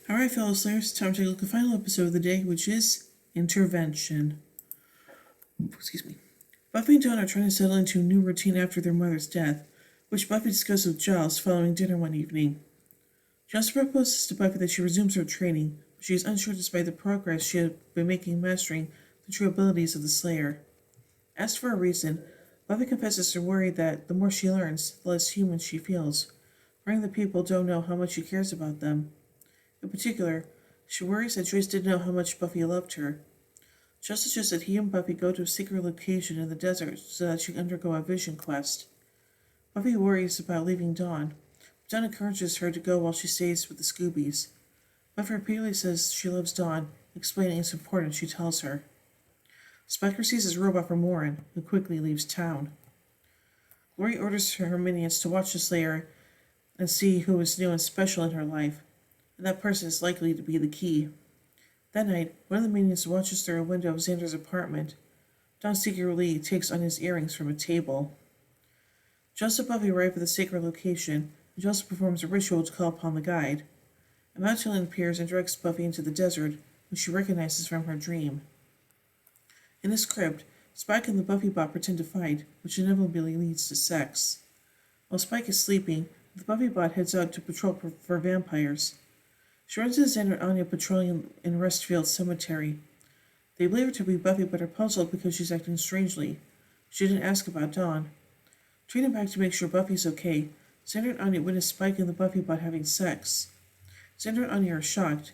Alright, fellow Slayers, time to take a look at the final episode of the day, which is Intervention. Excuse me. Buffy and Dawn are trying to settle into a new routine after their mother's death, which Buffy discusses with Giles following dinner one evening. Giles proposes to Buffy that she resumes her training, but she is unsure despite the progress she had been making mastering the true abilities of the Slayer. Asked for a reason, Buffy confesses her worry that the more she learns, the less human she feels, worrying that people don't know how much she cares about them. In particular, she worries that Joyce didn't know how much Buffy loved her. Giles suggests that he and Buffy go to a secret location in the desert so that she can undergo a vision quest. Buffy worries about leaving Dawn, but Dawn encourages her to go while she stays with the Scoobies. Buffy repeatedly says she loves Dawn, explaining it's important she tells her. Spike receives his robot from Warren, who quickly leaves town. Glory orders her minions to watch the Slayer and see who is new and special in her life, and that person is likely to be the key. That night, one of the minions watches through a window of Xander's apartment. Dawn secretly takes on his earrings from a table. Just as Buffy arrives at the sacred location, Joseph performs a ritual to call upon the guide. A mountain appears and directs Buffy into the desert, which she recognizes from her dream. In this crypt, Spike and the Buffy bot pretend to fight, which inevitably leads to sex. While Spike is sleeping, the Buffy bot heads out to patrol for vampires. She runs into Xander and Anya patrolling in Restfield Cemetery. They believe her to be Buffy but are puzzled because she's acting strangely. She didn't ask about Dawn. Turning back to make sure Buffy's okay, Xander and Anya witness Spike and the Buffy bot having sex. Xander and Anya are shocked,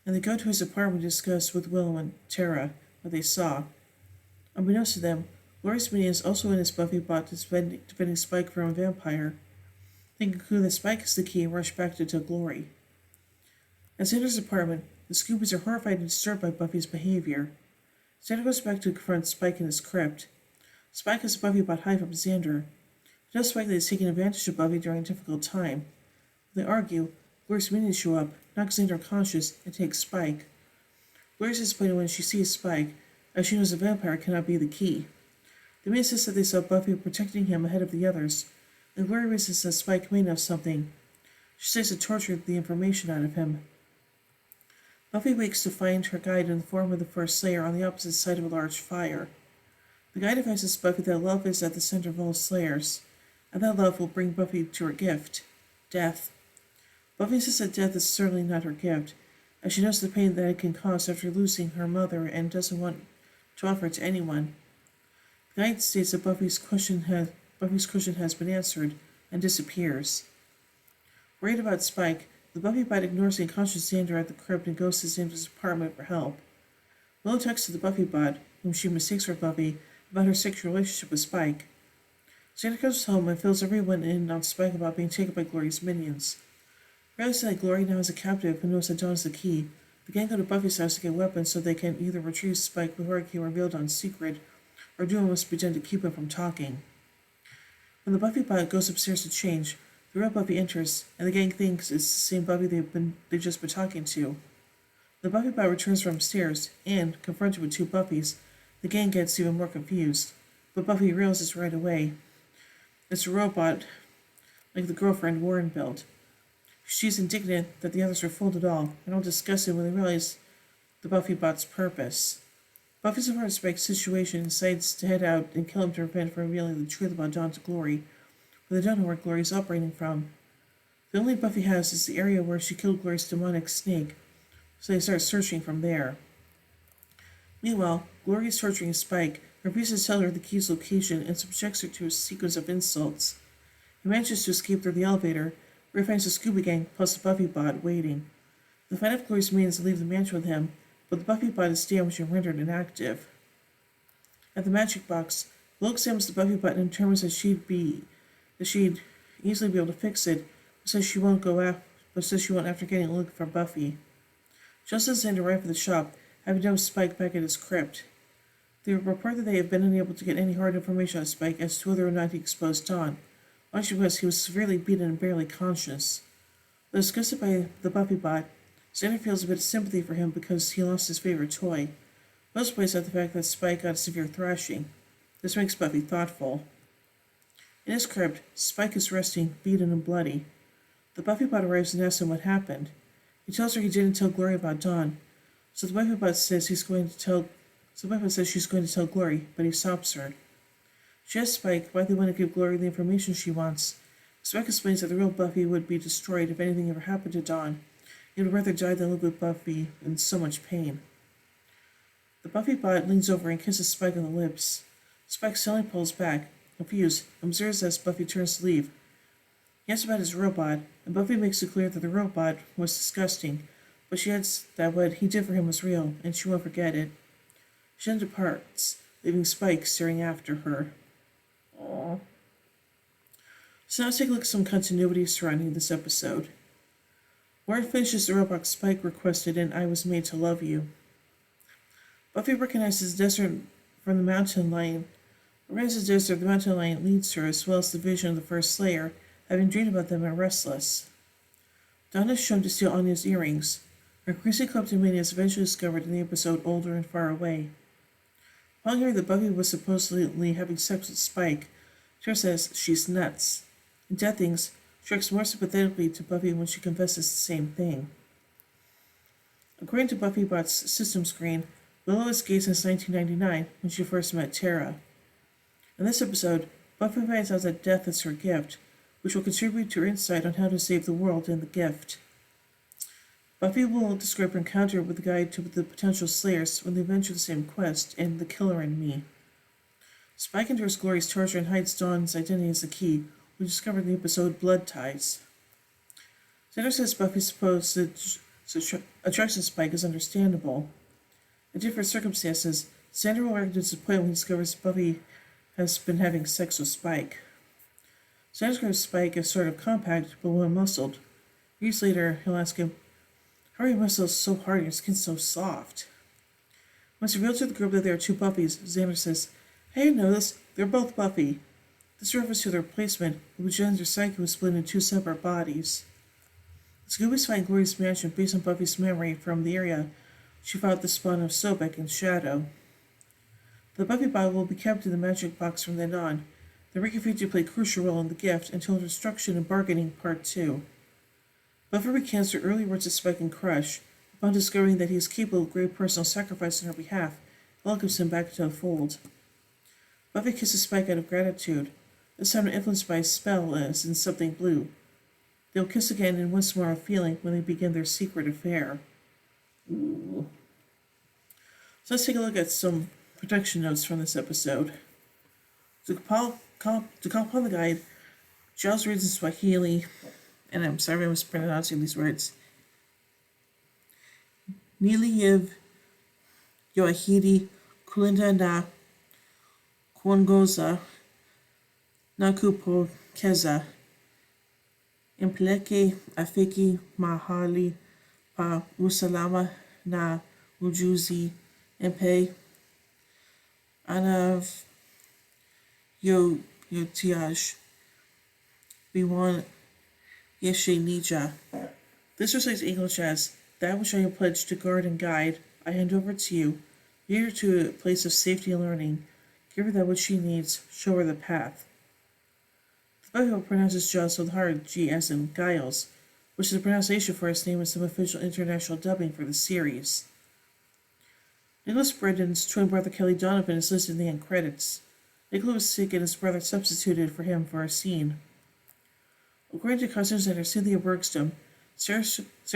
and they go to his apartment to discuss with Willow and Tara what they saw. Unbeknownst to them, Glory's minions also witness Buffy bot defending Spike from a vampire. They conclude that Spike is the key and rush back to tell Glory. At Xander's apartment, the Scoobies are horrified and disturbed by Buffy's behavior. Xander goes back to confront Spike in his crypt. Spike has Buffy bot hide from Xander. He tells Spike that he's taking advantage of Buffy during a difficult time. When they argue, Glory's minions show up, knock Xander unconscious, and take Spike. Glory is disappointed when she sees Spike, as she knows a vampire cannot be the key. The minions insist that they saw Buffy protecting him ahead of the others, and Glory reasons that Spike may know something. She says to torture the information out of him. Buffy wakes to find her guide in the form of the first Slayer on the opposite side of a large fire. The guide advises Buffy that love is at the center of all Slayers, and that love will bring Buffy to her gift, death. Buffy insists that death is certainly not her gift, as she knows the pain that it can cause after losing her mother and doesn't want to offer it to anyone. The guide states that Buffy's question has been answered and disappears. Worried about Spike, the Buffy bot ignores the unconscious Xander at the crypt and goes to Xander's apartment for help. Willow talks to the Buffy bot, whom she mistakes for Buffy, about her sexual relationship with Spike. Xander comes home and fills everyone in on Spike about being taken by Glory's minions. Realizing that Glory now has a captive who knows that Dawn is the key, the gang go to Buffy's house to get weapons so they can either retrieve Spike before he can reveal Dawn's secret, or do what must be done to keep him from talking. When the Buffy bot goes upstairs to change, the real Buffy enters, and the gang thinks it's the same Buffy they've just been talking to. The Buffy bot returns from upstairs, and, confronted with two Buffys, the gang gets even more confused. But Buffy realizes right away it's a robot like the girlfriend Warren built. She's indignant that the others are fooled at all, and all disgusted when they realize the Buffy bot's purpose. Buffy surprised Spike's situation and decides to head out and kill him to prevent from revealing the truth about Dawn to Glory, but they don't know where Glory is operating from. The only Buffy has is the area where she killed Glory's demonic snake, so they start searching from there. Meanwhile, Glory is torturing Spike, refuses to tell her the key's location, and subjects her to a sequence of insults. He manages to escape through the elevator, where he finds the Scooby Gang plus the Buffy bot waiting. The fight of Glory's minions leave the mansion with him, but the Buffy bot is damaged and rendered inactive. At the magic box, Will examines the Buffy bot and determines that she'd easily be able to fix it, but says she won't after getting a look for Buffy. Just as Xander arrived at the shop, having dumped Spike back at his crypt. They report that they have been unable to get any hard information on Spike as to whether or not he exposed Dawn, largely because he was severely beaten and barely conscious. Though disgusted by the Buffy bot, Xander feels a bit of sympathy for him because he lost his favorite toy. Most points out the fact that Spike got a severe thrashing. This makes Buffy thoughtful. In his crypt, Spike is resting, beaten and bloody. The Buffy bot arrives and asks him what happened. He tells her he didn't tell Glory about Dawn, so the Buffy bot says he's going to tell. So the Buffy says she's going to tell Glory, but he stops her. She asks Spike why they want to give Glory the information she wants. Spike explains that the real Buffy would be destroyed if anything ever happened to Dawn. He would rather die than live with Buffy in so much pain. The Buffy bot leans over and kisses Spike on the lips. Spike suddenly pulls back, confused, and observes as Buffy turns to leave. He asks about his robot, and Buffy makes it clear that the robot was disgusting, but she adds that what he did for him was real, and she won't forget it. She then departs, leaving Spike staring after her. Aww. So now let's take a look at some continuity surrounding this episode. Warren finishes the robot Spike requested in I Was Made to Love You. Buffy recognizes the desert from the mountain lion. Recognizes the desert the mountain lion leads her, as well as the vision of the first Slayer, having dreamed about them and restless. Dawn is shown to steal Anya's earrings. Her increasing kleptomania is eventually discovered in the episode Older and Far Away. Upon hearing that Buffy was supposedly having sex with Spike, Tara says she's nuts. In Death Things, she acts more sympathetically to Buffy when she confesses the same thing. According to BuffyBot's system screen, Willow is gay since 1999 when she first met Tara. In this episode, Buffy finds out that death is her gift, which will contribute to her insight on how to save the world and the gift. Buffy will describe her encounter with the guide to the potential Slayers when they venture the same quest in The Killer and Me. Spike endures Glory's torture and hides Dawn's identity as the key, we discovered in the episode Blood Ties. Xander says Buffy's supposed attraction to Spike is understandable. In different circumstances, Xander will react disappointed when he discovers Buffy has been having sex with Spike. Xander describes Spike as sort of compact but well-muscled. Years later, he'll ask him, how are your muscles so hard and your skin so soft? Once revealed to the group that there are two Buffys, Xander says, I didn't know this, they're both Buffy. This refers to the replacement, in which Xander's psyche was split into two separate bodies. The Scoobies find Glory's mansion based on Buffy's memory from the area she fought the spawn of Sobek and Shadow. The Buffy bot will be kept in the magic box from then on. The reconfigured play a crucial role in the gift until Destruction and Bargaining Part 2. Buffy recants her early words to Spike and Crush. Upon discovering that he is capable of great personal sacrifice on her behalf, welcomes him back into the fold. Buffy kisses Spike out of gratitude, this time influenced by a spell as in Something Blue. They'll kiss again and once more a feeling when they begin their secret affair. Ooh. So let's take a look at some production notes from this episode. To call upon the guide, Giles reads in Swahili, and I'm sorry I was mispronouncing these words. Niliyev Yoahidi Kulinda na Kuongoza na kupokeza impeleke afiki mahali pa usalama na ujuzi mpe anav yotiaj biwan yeshe nija. This recites English as, that which I have pledged to guard and guide, I hand over to you. Lead her to a place of safety and learning. Give her that which she needs. Show her the path. The Bible pronounces Giles with hard G as in Giles, which is a pronunciation for his name in some official international dubbing for the series. Nicholas Brendan's twin brother Kelly Donovan is listed in the end credits. Nicholas was sick and his brother substituted for him for a scene. According to costume designer Cynthia Bergstrom, Sarah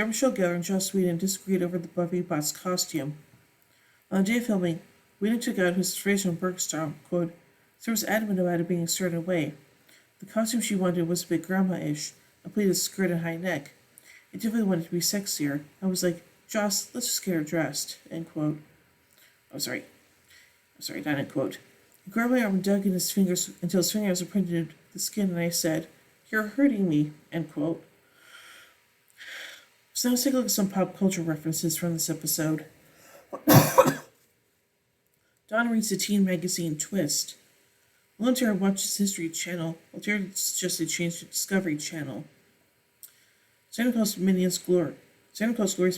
Michelle Gellar and Joss Whedon disagreed over the Buffy bot's costume. On the day of filming, Whedon took out his phrase from Bergstrom, quote, Sarah was adamant about it being a certain way. The costume she wanted was a bit grandma-ish, a pleated skirt and high neck. It definitely wanted to be sexier. I was like, Joss, let's just get her dressed, end quote. Not end quote. He grabbed my arm and dug in his fingers until his fingernails were printed into the skin, and I said, You're hurting me, end quote. So now let's take a look at some pop culture references from this episode. Dawn reads the teen magazine Twist. Volunteer watches History Channel. Volunteer suggested change to Discovery Channel. Santa Claus Glory's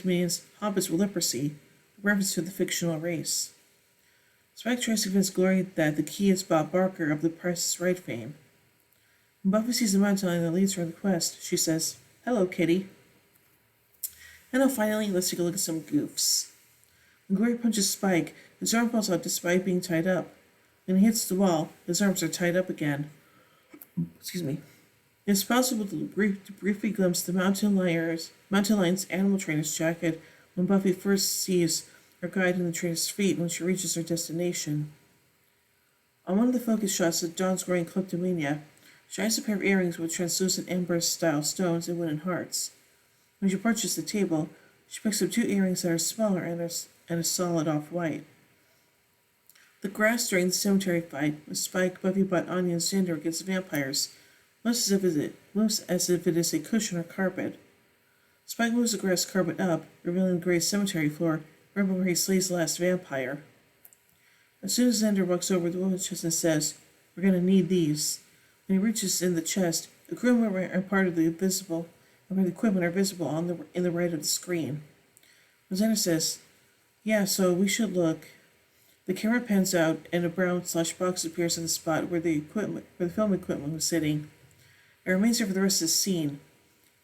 minions hobbits with leprosy, a reference to the fictional race. Spike tries to convince Glory that the key is Bob Barker of the Price is Right fame. When Buffy sees the mountain lion that leads her on the quest, she says, Hello, Kitty. And now finally, let's take a look at some goofs. When Glory punches Spike, his arm falls out despite being tied up. When he hits the wall, his arms are tied up again. Excuse me. It's possible to briefly glimpse the mountain lion's animal trainer's jacket when Buffy first sees her guide in the trainer's feet when she reaches her destination. On one of the focus shots of Dawn's growing kleptomania, she has a pair of earrings with translucent amber-style stones and wooden hearts. When she approaches the table, she picks up 2 earrings that are smaller and a solid off-white. The grass during the cemetery fight with Spike, Buffy, Butt, Anya, and Xander against vampires moves as if it is a cushion or carpet. Spike moves the grass carpet up, revealing the gray cemetery floor, right where he slays the last vampire. As soon as Xander walks over the woman's chest and says, "We're going to need these," when he reaches in the chest, the crew member and part of the equipment are visible in the right of the screen. When Xander says, "Yeah, so we should look," the camera pans out and a brown/box appears in the spot where the film equipment was sitting. It remains there for the rest of the scene.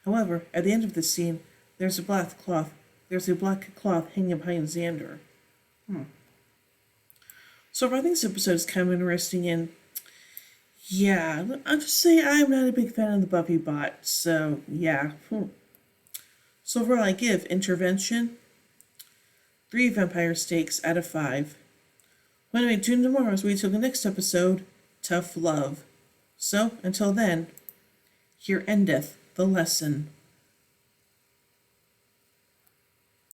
However, at the end of the scene, there's a black cloth hanging behind Xander. So I think this episode is kind of interesting, and yeah, I'll just say I'm not a big fan of the Buffy bot, so yeah. So overall, I give Intervention 3 vampire steaks out of 5. When I tune in tomorrow as we till the next episode, Tough Love. So, until then, here endeth the lesson.